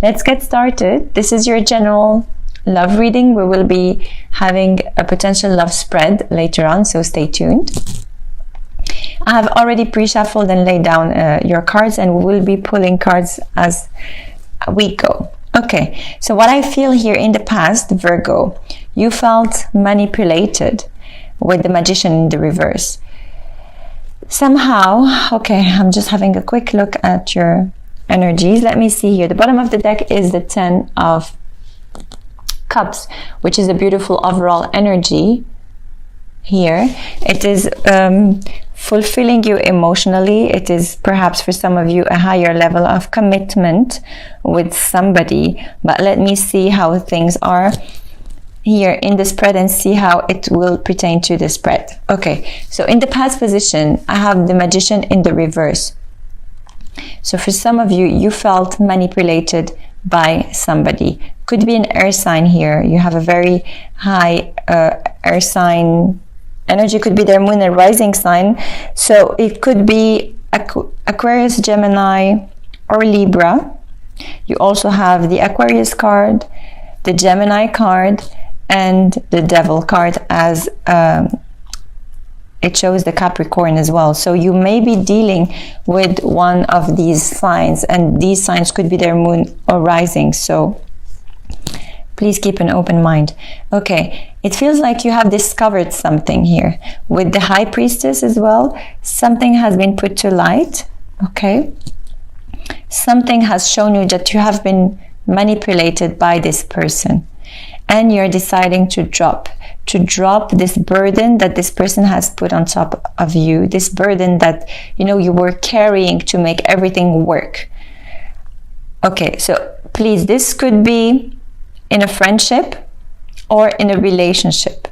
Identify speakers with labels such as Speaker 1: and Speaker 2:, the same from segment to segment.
Speaker 1: let's get started. This is your general love reading. We will be having a potential love spread later on, so stay tuned. I have already pre-shuffled and laid down your cards, and we will be pulling cards as we go. Okay, so what I feel here in the past, Virgo, you felt manipulated with the Magician in the reverse. Somehow, okay, I'm just having a quick look at your energies. Let me see here. The bottom of the deck is the 10 of Cups, which is a beautiful overall energy here. It is fulfilling you emotionally. It is perhaps for some of you a higher level of commitment with somebody. But let me see how things are here in the spread and see how it will pertain to the spread. Okay, so in the past position, I have the Magician in the reverse. So for some of you, you felt manipulated by somebody. Could be an air sign here. You have a very high air sign energy, could be their moon and rising sign. So it could be Aquarius, Gemini, or Libra. You also have the Aquarius card, the Gemini card, and the Devil card, as it shows the Capricorn as well. So you may be dealing with one of these signs, and these signs could be their moon or rising. So please keep an open mind. Okay, it feels like you have discovered something here. With the High Priestess as well, something has been put to light. Okay, something has shown you that you have been manipulated by this person, and you're deciding to drop this burden that this person has put on top of you, this burden that you were carrying to make everything work. Okay, so please, this could be in a friendship or in a relationship.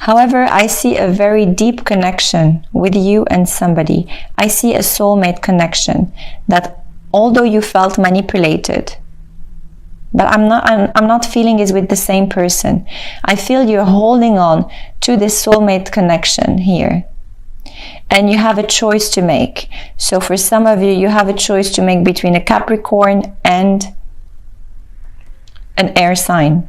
Speaker 1: However, I see a very deep connection with you and somebody. I see a soulmate connection that, although you felt manipulated, but I'm not feeling is with the same person. I feel you're holding on to this soulmate connection here. And you have a choice to make. So for some of you, you have a choice to make between a Capricorn and an air sign.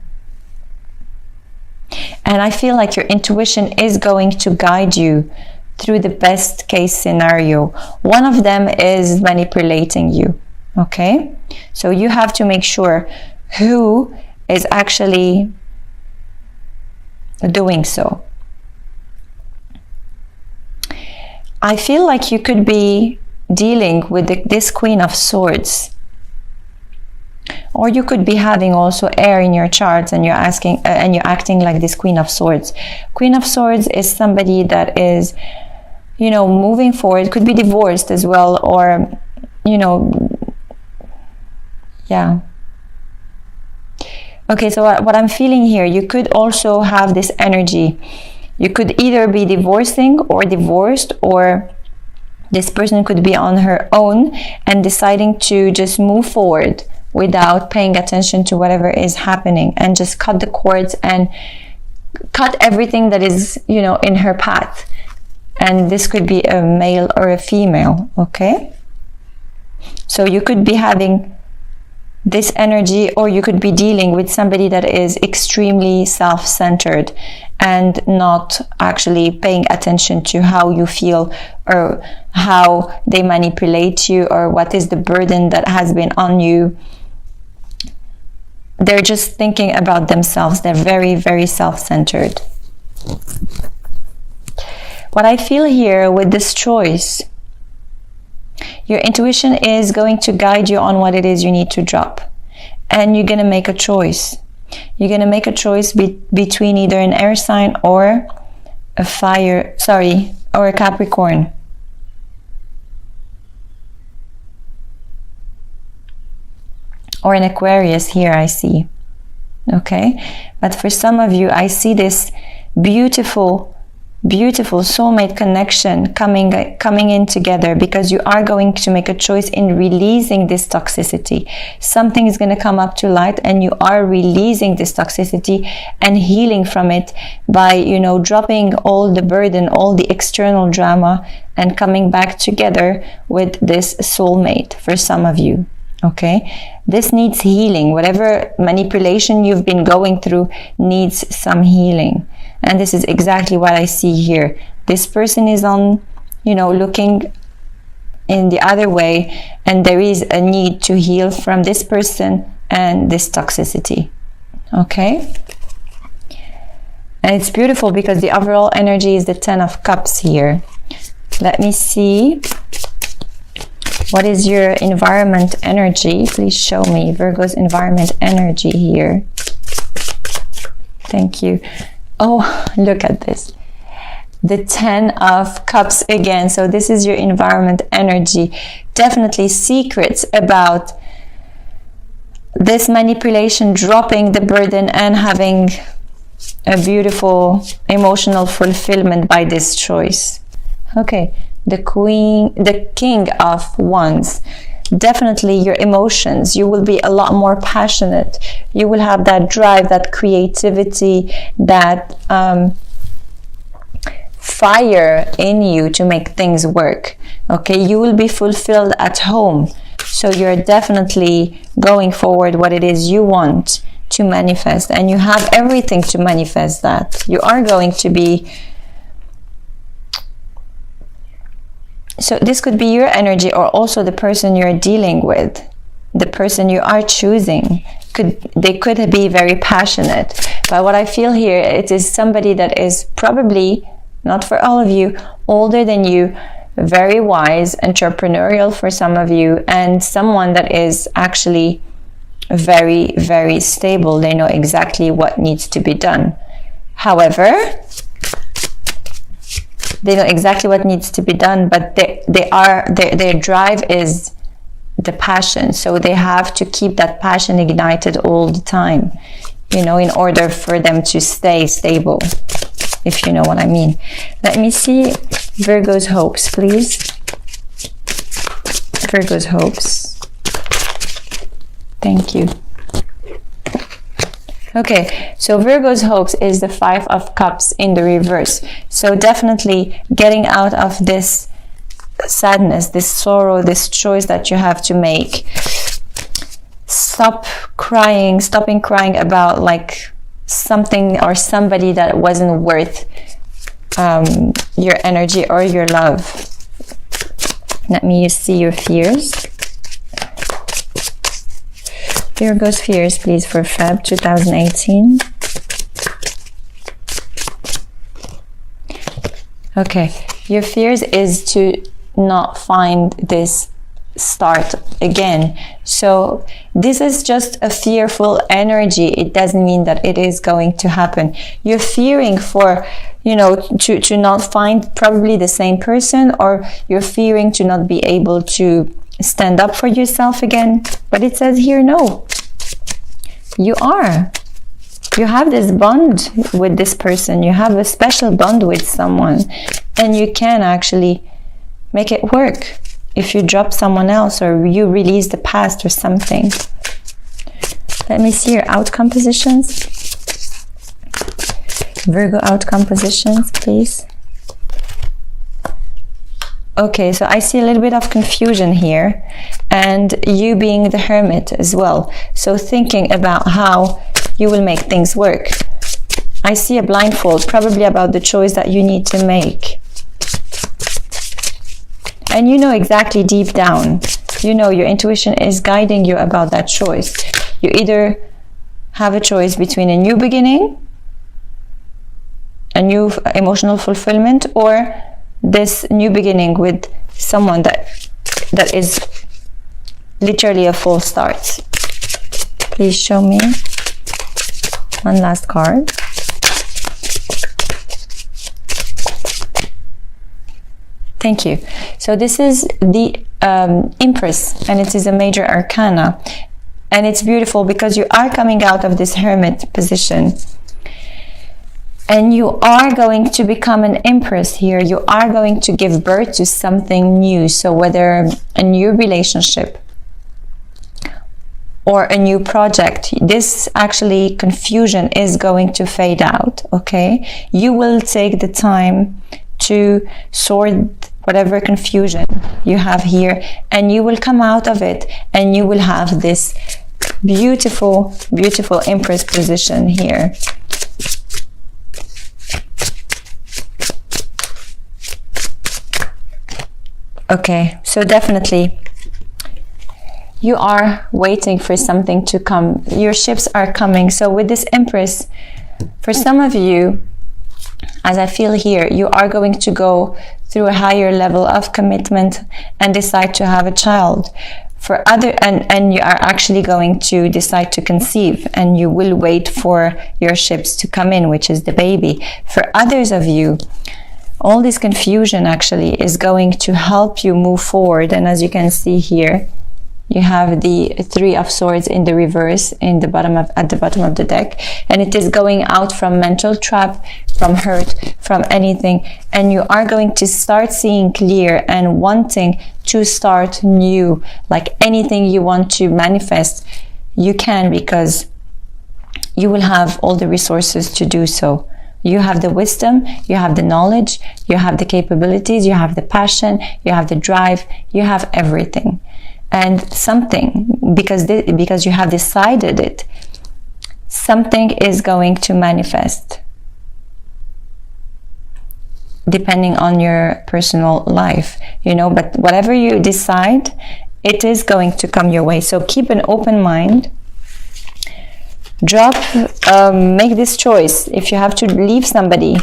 Speaker 1: And I feel like your intuition is going to guide you through the best case scenario. One of them is manipulating you. Okay? So you have to make sure who is actually doing so. I feel like you could be dealing with this Queen of Swords, or you could be having also air in your charts, and you're acting like this Queen of Swords. Queen of Swords is somebody that is, moving forward. Could be divorced as well, or yeah. Okay, so what I'm feeling here, you could also have this energy. You could either be divorcing or divorced, or this person could be on her own and deciding to just move forward without paying attention to whatever is happening, and just cut the cords and cut everything that is, in her path. And this could be a male or a female, okay? So you could be having this energy, or you could be dealing with somebody that is extremely self-centered and not actually paying attention to how you feel, or how they manipulate you, or what is the burden that has been on you. They're just thinking about themselves. They're very, very self-centered. What I feel here with this choice, your intuition is going to guide you on what it is you need to drop. And you're going to make a choice. You're going to make a choice between either an air sign or or a Capricorn. Or an Aquarius here, I see. Okay? But for some of you, I see this beautiful beautiful soulmate connection coming in together, because you are going to make a choice in releasing this toxicity. Something is going to come up to light, and you are releasing this toxicity and healing from it by, you know, dropping all the burden, all the external drama, and coming back together with this soulmate for some of you. Okay, this needs healing. Whatever manipulation you've been going through needs some healing. And this is exactly what I see here. This person is on, you know, looking in the other way, and there is a need to heal from this person and this toxicity. Okay? And it's beautiful because the overall energy is the 10 of Cups here. Let me see. What is your environment energy? Please show me Virgo's environment energy here. Thank you. Oh, look at this. The 10 of Cups again. So this is your environment energy. Definitely secrets about this manipulation, dropping the burden and having a beautiful emotional fulfillment by this choice. Okay, the King of Wands. Definitely your emotions, you will be a lot more passionate. You will have that drive, that creativity, that fire in you to make things work. Okay, you will be fulfilled at home. So you're definitely going forward what it is you want to manifest, and you have everything to manifest that. You are going to be. So this could be your energy, or also the person you're dealing with, the person you are choosing. They could be very passionate. But what I feel here, it is somebody that is probably, not for all of you, older than you, very wise, entrepreneurial for some of you, and someone that is actually very, very stable. They know exactly what needs to be done. However, they know exactly what needs to be done, but their drive is the passion. So they have to keep that passion ignited all the time, you know, in order for them to stay stable, if you know what I mean. Let me see Virgo's hopes, please. Virgo's hopes. Thank you. Okay, so Virgo's hopes is the 5 of Cups in the reverse. So definitely getting out of this sadness, this sorrow, this choice that you have to make. Stopping crying about like something or somebody that wasn't worth your energy or your love. Let me see your fears. Virgo's fears, please, for Feb 2018. Okay, your fears is to not find this start again. So this is just a fearful energy. It doesn't mean that it is going to happen. You're fearing for, you know, to not find probably the same person, or you're fearing to not be able to stand up for yourself again. But it says here, no, you have this bond with this person. You have a special bond with someone, and you can actually make it work if you drop someone else or you release the past or something. Let me see your outcome positions. Virgo outcome positions, please. Okay, so I see a little bit of confusion here, and you being the Hermit as well. So thinking about how you will make things work. I see a blindfold, probably about the choice that you need to make. And you know exactly deep down, you know your intuition is guiding you about that choice. You either have a choice between a new beginning, a new emotional fulfillment, or this new beginning with someone that is literally a full start. Please show me one last card. Thank you. So this is the Empress, and it is a major arcana, and it's beautiful because you are coming out of this Hermit position. And you are going to become an empress here. You are going to give birth to something new. So whether a new relationship or a new project, this actually confusion is going to fade out, okay? You will take the time to sort whatever confusion you have here, and you will come out of it, and you will have this beautiful, beautiful empress position here. Okay, so definitely you are waiting for something to come. Your ships are coming. So with this empress, for some of you, as I feel here, you are going to go through a higher level of commitment and decide to have a child. For other, and you are actually going to decide to conceive, and you will wait for your ships to come in, which is the baby. For others of you, all this confusion actually is going to help you move forward. And as you can see here, you have the Three of Swords in the reverse in the bottom of, at the bottom of the deck, and it is going out from mental trap, from hurt, from anything, and you are going to start seeing clear and wanting to start new. Like anything you want to manifest, you can, because you will have all the resources to do so. You have the wisdom, you have the knowledge, you have the capabilities, you have the passion, you have the drive, you have everything. And something, because you have decided it, something is going to manifest depending on your personal life, you know, but whatever you decide, it is going to come your way. So keep an open mind. Make this choice. If you have to leave somebody,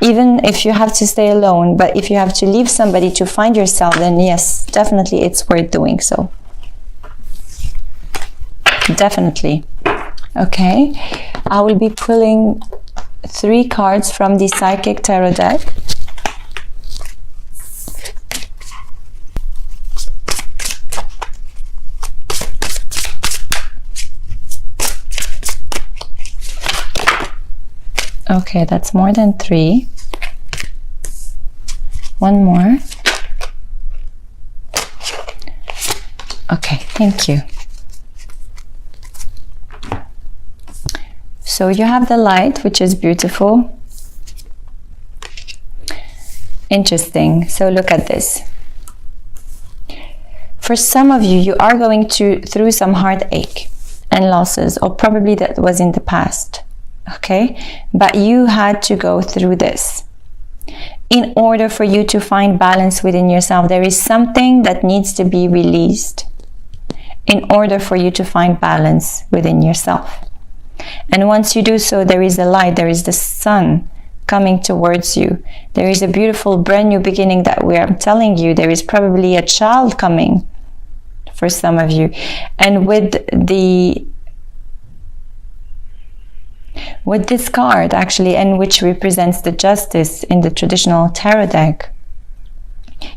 Speaker 1: even if you have to stay alone, but if you have to leave somebody to find yourself, then yes, definitely it's worth doing so. Definitely. Okay, I will be pulling 3 cards from the Psychic Tarot deck. Okay, that's more than 3. One more. Okay, thank you. So you have the light, which is beautiful. Interesting. So look at this. For some of you, you are going through some heartache and losses, or probably that was in the past. Okay, but you had to go through this in order for you to find balance within yourself. There is something that needs to be released in order for you to find balance within yourself. And once you do so, there is a light, there is the sun coming towards you. There is a beautiful brand new beginning that I'm telling you. There is probably a child coming for some of you. And with this card actually, and which represents the Justice in the traditional tarot deck,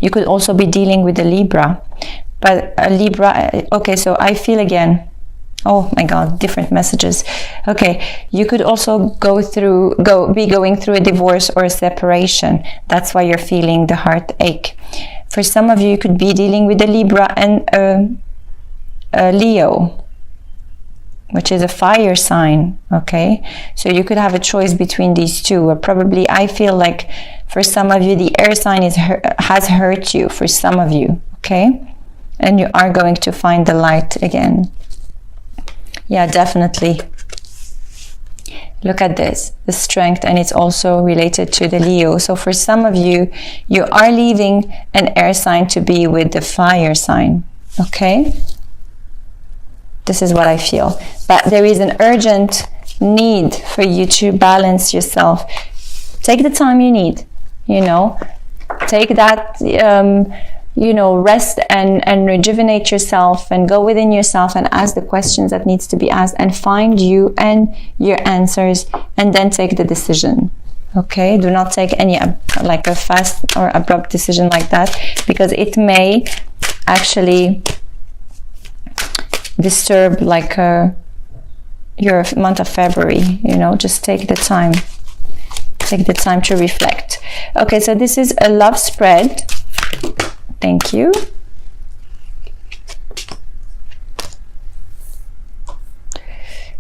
Speaker 1: you could also be dealing with a Libra. But a Libra, okay, so I feel again, oh my god, different messages. Okay, you could also be going through a divorce or a separation. That's why you're feeling the heartache. For some of you, you could be dealing with a Libra and a Leo, which is a fire sign. Okay, so you could have a choice between these two, or probably I feel like for some of you the air sign has hurt you, for some of you. Okay, and you are going to find the light again. Yeah, definitely. Look at this, the strength, and it's also related to the Leo. So for some of you, you are leaving an air sign to be with the fire sign. Okay, this is what I feel. But there is an urgent need for you to balance yourself. Take the time you need, you know, take that you know, rest and rejuvenate yourself, and go within yourself and ask the questions that needs to be asked, and find you and your answers, and then take the decision. Okay, do not take any like a fast or abrupt decision like that, because it may actually disturb like your month of February. You know, just take the time. take the time to reflect. Okay, so this is a love spread. Thank you.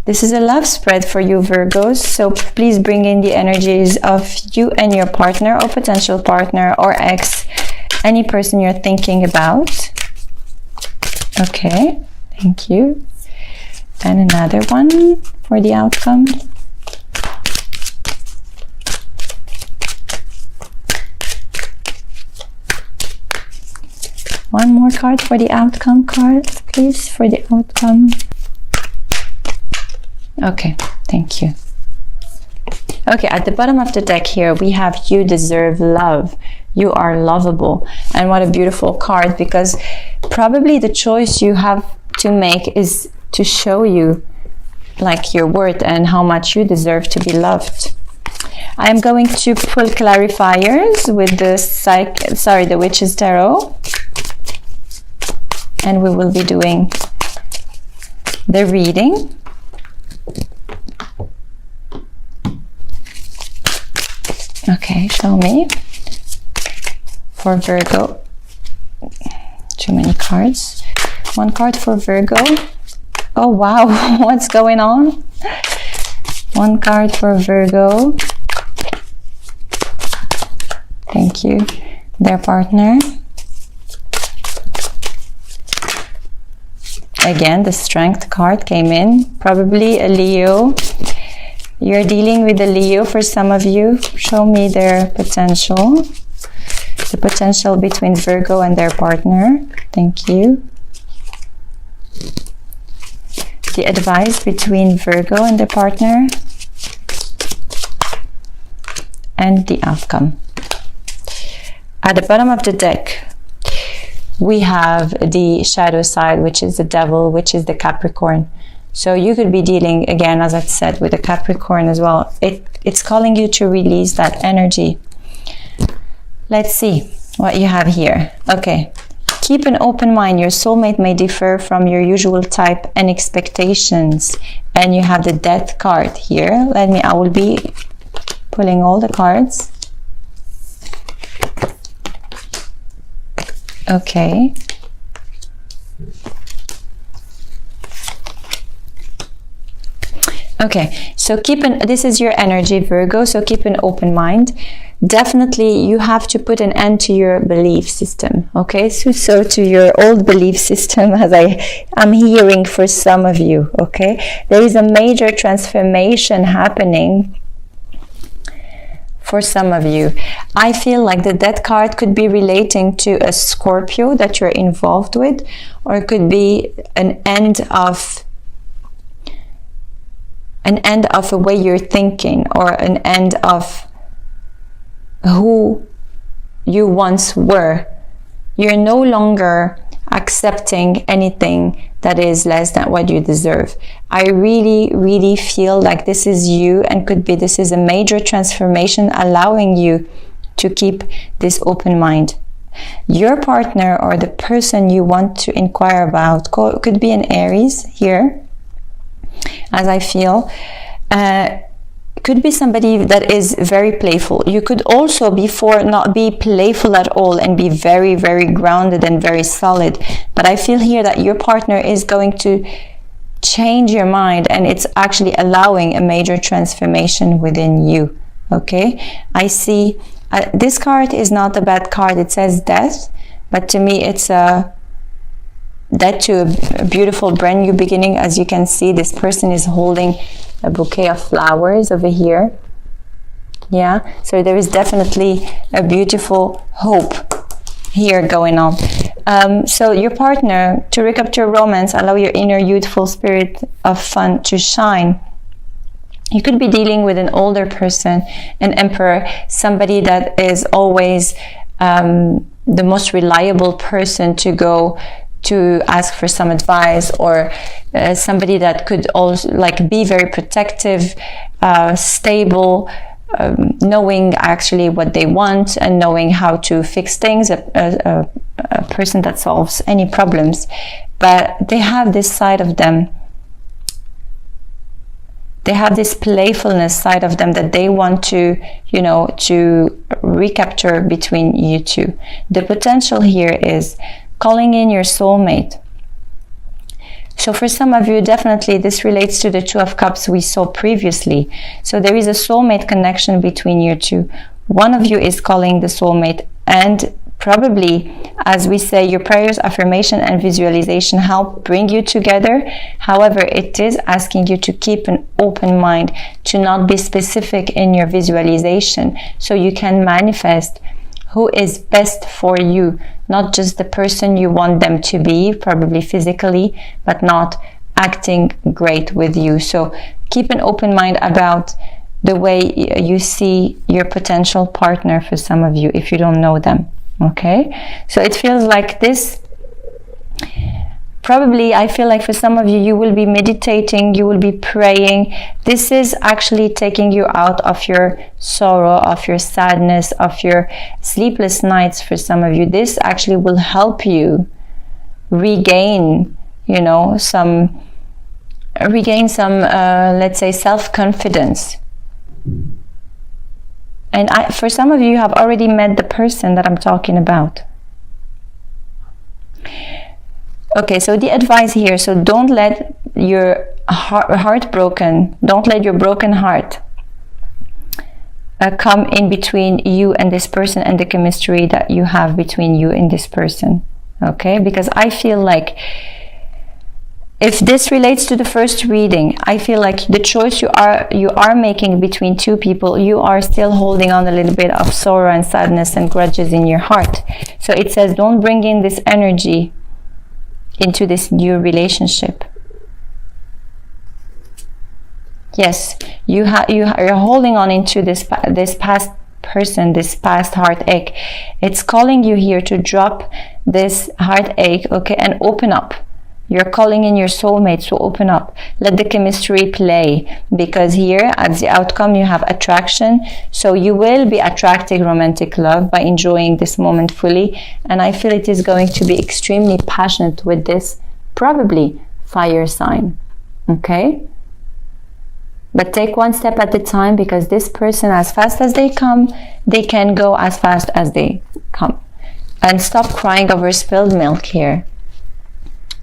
Speaker 1: This is a love spread for you, Virgos. So please bring in the energies of you and your partner or potential partner or ex, any person you're thinking about. Okay, thank you. And another one for the outcome. One more card for the outcome card, please, for the outcome. Okay, thank you. Okay, at the bottom of the deck here, we have you deserve love. You are lovable. And what a beautiful card, because probably the choice you have to make is to show you like your worth and how much you deserve to be loved. I'm going to pull clarifiers with the Witch's Tarot. And we will be doing the reading. Okay, show me. For Virgo. Too many cards. One card for Virgo. Oh wow, what's going on? One card for Virgo. Thank you. Their partner. Again, the Strength card came in. Probably a Leo. You're dealing with a Leo for some of you. Show me their potential. The potential between Virgo and their partner. Thank you. The advice between Virgo and their partner. And the outcome. At the bottom of the deck, we have the shadow side, which is the devil, which is the Capricorn. So you could be dealing, again, as I said, with the Capricorn as well. It's calling you to release that energy. Let's see what you have here. Okay. Keep an open mind. Your soulmate may differ from your usual type and expectations. And you have the Death card here. I will be pulling all the cards. Okay. Okay, so this is your energy, Virgo, so keep an open mind. Definitely, you have to put an end to your belief system, okay? So to your old belief system, as I'm hearing for some of you, okay? There is a major transformation happening for some of you. I feel like the Death card could be relating to a Scorpio that you're involved with, or it could be an end of a way you're thinking, or an end of who you once were. You're no longer accepting anything that is less than what you deserve. I really feel like this is you, and this is a major transformation, allowing you to keep this open mind. Your partner or the person you want to inquire about could be an Aries here, as I feel. Could be somebody that is very playful. You could also before not be playful at all and be very grounded and very solid. But I feel here that your partner is going to change your mind, and it's actually allowing a major transformation within you. Okay, I see this card is not a bad card. It says death, but to me it's a death to a beautiful brand new beginning. As you can see, this person is holding a bouquet of flowers over here. Yeah, so there is definitely a beautiful hope here going on. So your partner, to recap your romance, allow your inner youthful spirit of fun to shine. You could be dealing with an older person, an emperor, somebody that is always the most reliable person to go to ask for some advice, or somebody that could also be very protective, stable, knowing actually what they want and knowing how to fix things, a person that solves any problems. But they have this side of them They have this playfulness side of them that they want to, you know, to recapture between you two. The potential here is calling in your soulmate. So for some of you, definitely this relates to the Two of Cups we saw previously. So there is a soulmate connection between you two. One of you is calling the soulmate, and probably, as we say, your prayers, affirmation, and visualization help bring you together. However, it is asking you to keep an open mind, to not be specific in your visualization, so you can manifest who is best for you, not just the person you want them to be, probably physically, but not acting great with you. So keep an open mind about the way you see your potential partner for some of you, if you don't know them. Okay, so it feels like this. Probably, I feel like for some of you, you will be meditating, you will be praying. This is actually taking you out of your sorrow, of your sadness, of your sleepless nights for some of you. This actually will help you regain, you know, let's say, self-confidence. And for some of you have already met the person that I'm talking about. Okay, so the advice here, so don't let your don't let your broken heart come in between you and this person and the chemistry that you have between you and this person. Okay, because I feel like if this relates to the first reading, I feel like the choice you are making between two people, you are still holding on a little bit of sorrow and sadness and grudges in your heart. So it says, don't bring in this energy into this new relationship. Yes, you're holding on into this past person, this past heartache. It's calling you here to drop this heartache, okay, and open up. You're calling in your soulmate, so open up. Let the chemistry play, because here at the outcome you have attraction. So you will be attracting romantic love by enjoying this moment fully. And I feel it is going to be extremely passionate with this, probably fire sign. Okay? But take one step at a time, because this person, as fast as they come, they can go as fast as they come. And stop crying over spilled milk here.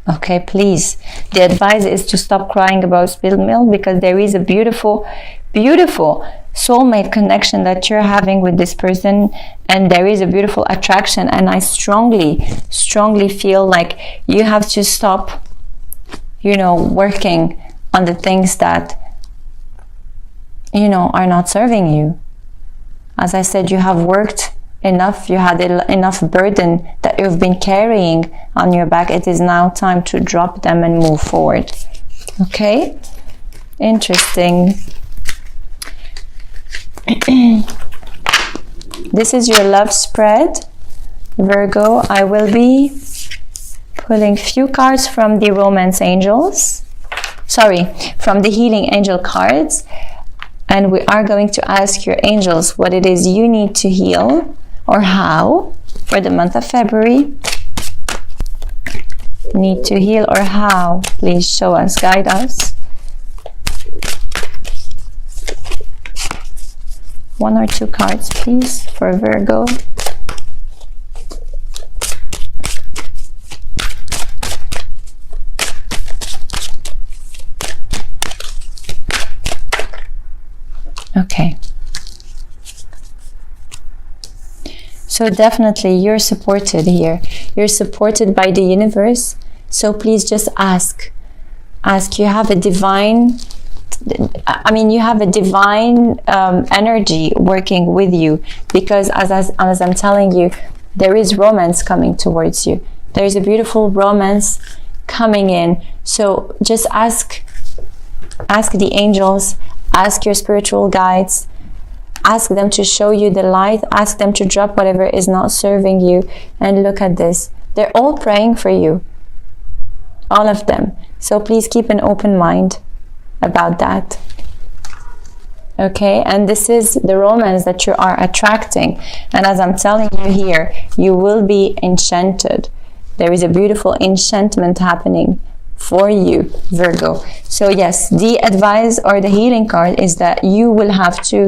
Speaker 1: Okay, please. The advice is to stop crying about spilled milk, because there is a beautiful, beautiful soulmate connection that you're having with this person, and there is a beautiful attraction. And I strongly, strongly feel like you have to stop, you know, working on the things that, you know, are not serving you. As I said, you have worked enough, you had enough burden that you've been carrying on your back. It is now time to drop them and move forward. Okay, interesting. This is your love spread, Virgo. I will be pulling few cards from the romance angels, from the healing angel cards, and we are going to ask your angels what it is you need to heal, or how, for the month of February. Need to heal or how? Please show us, guide us. One or two cards, please, for Virgo. Okay. So definitely you're supported here. You're supported by the universe. So please just ask. You have a divine, you have a divine energy working with you, because as I'm telling you, there is romance coming towards you. There is a beautiful romance coming in. So just ask the angels, ask your spiritual guides, ask them to show you the light, ask them to drop whatever is not serving you, and look at this. They're all praying for you, all of them. So please keep an open mind about that. Okay, and this is the romance that you are attracting. And as I'm telling you here, you will be enchanted. There is a beautiful enchantment happening for you, Virgo. So yes, the advice or the healing card is that you will have to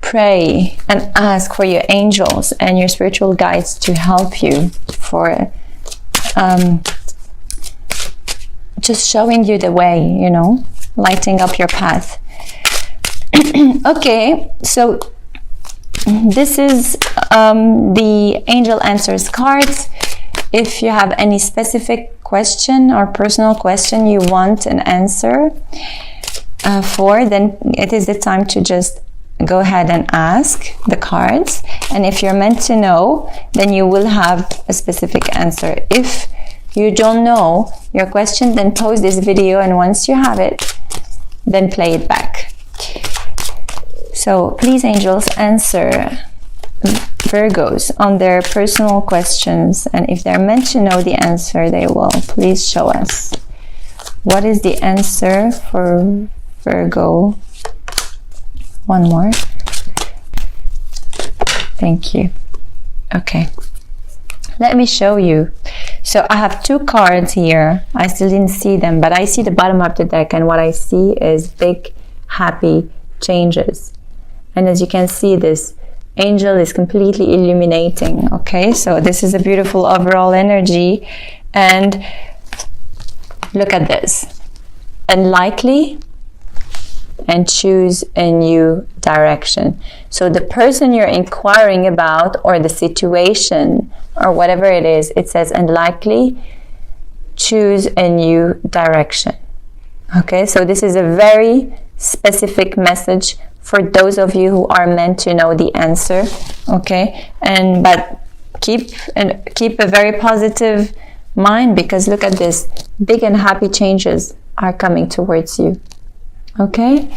Speaker 1: pray and ask for your angels and your spiritual guides to help you for just showing you the way, you know, lighting up your path. Okay, so this is the angel answers cards. If you have any specific question or personal question you want an answer for, then it is the time to just go ahead and ask the cards. And if you're meant to know, then you will have a specific answer. If you don't know your question, then pause this video, and once you have it, then play it back. So please, angels, answer Virgos on their personal questions, and if they're meant to know the answer, they will. Please show us. What is the answer for Virgo? One more. Thank you. Okay. Let me show you. So I have two cards here. I still didn't see them, but I see the bottom of the deck, and what I see is big, happy changes. And as you can see, this angel is completely illuminating. Okay, so this is a beautiful overall energy. And look at this. Unlikely and choose a new direction. So the person you're inquiring about, or the situation, or whatever it is, it says unlikely, choose a new direction. Okay, so this is a very specific message for those of you who are meant to know the answer. Okay, but keep a very positive mind, because look at this, big and happy changes are coming towards you. Okay.